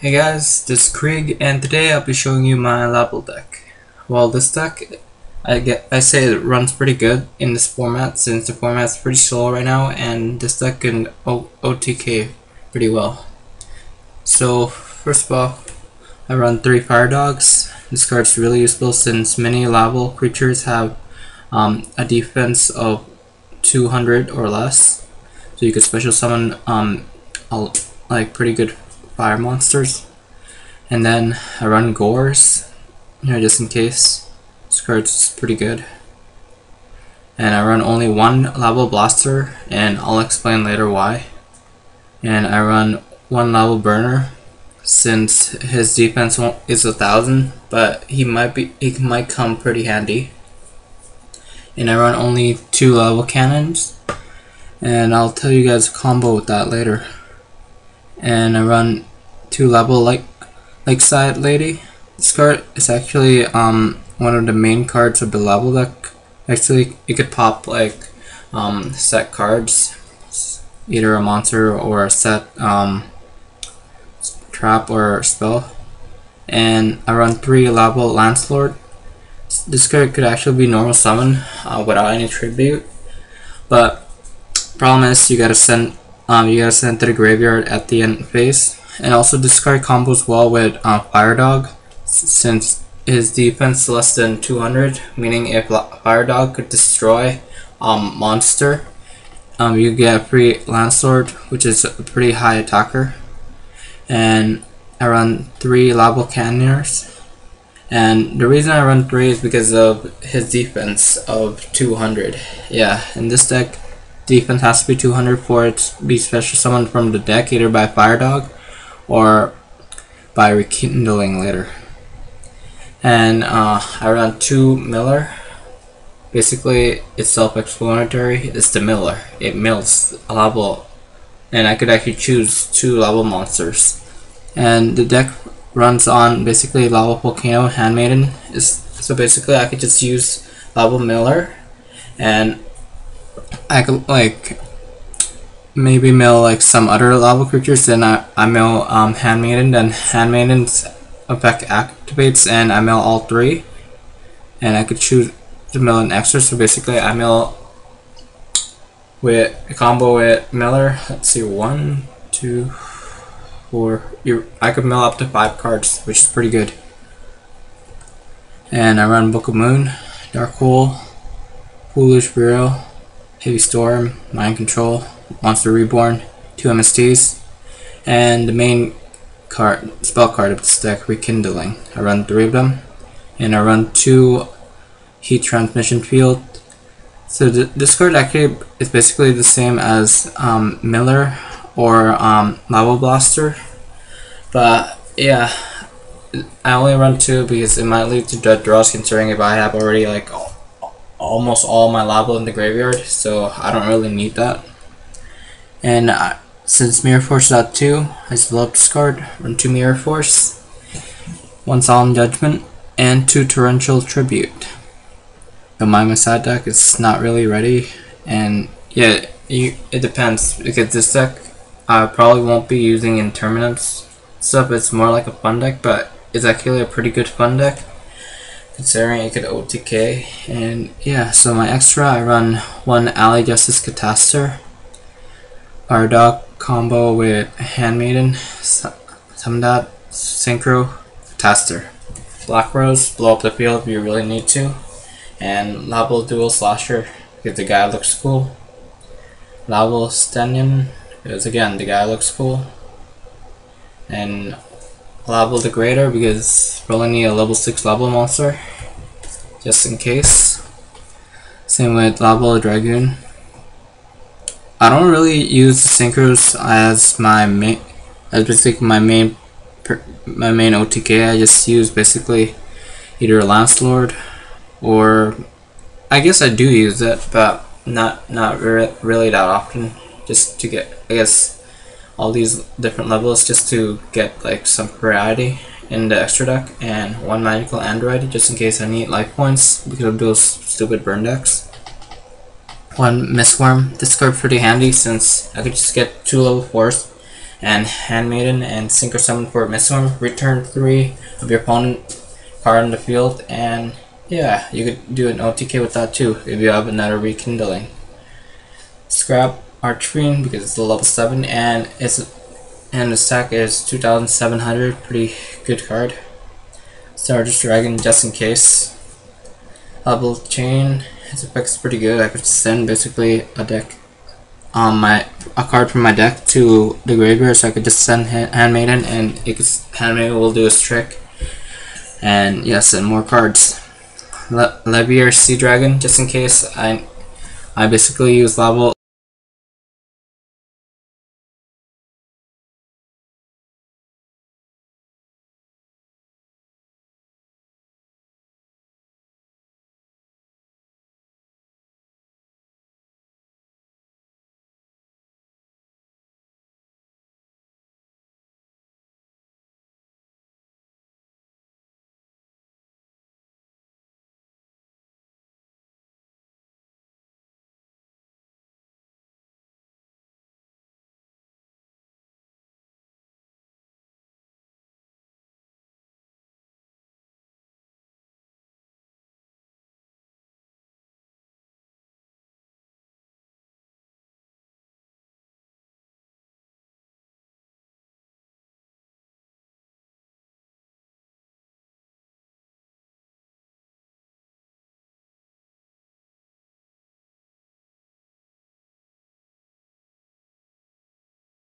Hey guys, this is Kreig, and today I'll be showing you my Laval deck. Well, this deck, I say it runs pretty good in this format since the format's pretty slow right now, and this deck can OTK pretty well. So first of all, I run 3 Fire Dogs. This card's really useful since many Laval creatures have a defense of 200 or less, so you could special summon like pretty good fire monsters. And then I run Gores, just in case. This card's pretty good. And I run only one Laval Blaster, and I'll explain later why. And I run one Laval Burner, since his defense is 1000, but he might come pretty handy. And I run only 2 Laval Cannons, and I'll tell you guys a combo with that later. And I run 2 Laval Lakeside Lady. This card is actually one of the main cards of the Laval deck. Actually, you could pop set cards, either a monster or a set trap or spell. And I run 3 Laval Landlord. This card could actually be normal summon without any tribute, but problem is you gotta send to the graveyard at the end phase. And also this card combos well with Fire Dog, since his defense is less than 200, meaning if Fire Dog could destroy monster, you get a free Landlord, which is a pretty high attacker. And I run 3 Laval Cannoneers. And the reason I run 3 is because of his defense of 200. Yeah, in this deck, defense has to be 200 for it to be special summoned from the deck, either by Fire Dog or by Rekindling later. And I run 2 Miller. Basically, it's self-explanatory. It's the Miller. It mills a Laval, and I could actually choose 2 Laval monsters. And the deck runs on basically Laval Volcano Handmaiden. So basically, I could just use Laval Miller, and I could maybe mill some other Laval creatures, then I mill Handmaiden, then Handmaiden's effect activates and I mill all 3, and I could choose to mill an extra. So basically I mill with a combo with Miller. Let's see, 1, 2, 4. I could mill up to 5 cards, which is pretty good. And I run Book of Moon, Dark Hole, Foolish Burial, Heavy Storm, Mind Control, Monster Reborn, 2 MSTs, and the main spell card of this deck, Rekindling. I run 3 of them, and I run 2 Heat Transmission Field. So this card actually is basically the same as Miller or Laval Blaster, but yeah, I only run 2 because it might lead to dead draws, considering if I have already almost all my Laval in the graveyard, so I don't really need that. And since Mirror Force is out 2, I just love this card. Run 2 Mirror Force, 1 Solemn Judgment, and 2 Torrential Tribute. The my side deck is not really ready, and yeah, it depends, because this deck I probably won't be using in tournaments stuff. It's more like a fun deck, but it's actually a pretty good fun deck, considering it could OTK. And yeah, so my extra, I run 1 Alley Justice Cataster, Fire Dog combo with Handmaiden, summon that, Synchro, Cataster. Black Rose, blow up the field if you really need to. And Laval Dual Slasher, because the guy looks cool. Laval Stenium, because again, the guy looks cool. And Laval Degrader, because we only need a level 6 Laval monster, just in case. Same with Laval Dragoon. I don't really use the Synchros as my main, my main OTK. I just use basically either Landlord, or I guess I do use it, but not really that often, just to get, I guess, all these different levels, just to get some variety in the extra deck, and 1 Magical Android just in case I need life points because of those stupid burn decks. 1 Mistworm. This card pretty handy since I could just get 2 level 4s and Handmaiden and Synchro Summon for Midstorm. Return 3 of your opponent card in the field, and yeah, you could do an OTK with that too if you have another Rekindling. Scrap Archfiend because it's a level 7 and the stack is 2,700. Pretty good card. Stardust Dragon just in case. Level Chain. His effect is pretty good. I could send basically a card from my deck to the graveyard, so I could just send Handmaiden, and Handmaiden will do its trick. And yeah, send more cards. Levier Sea Dragon, just in case. I basically use Laval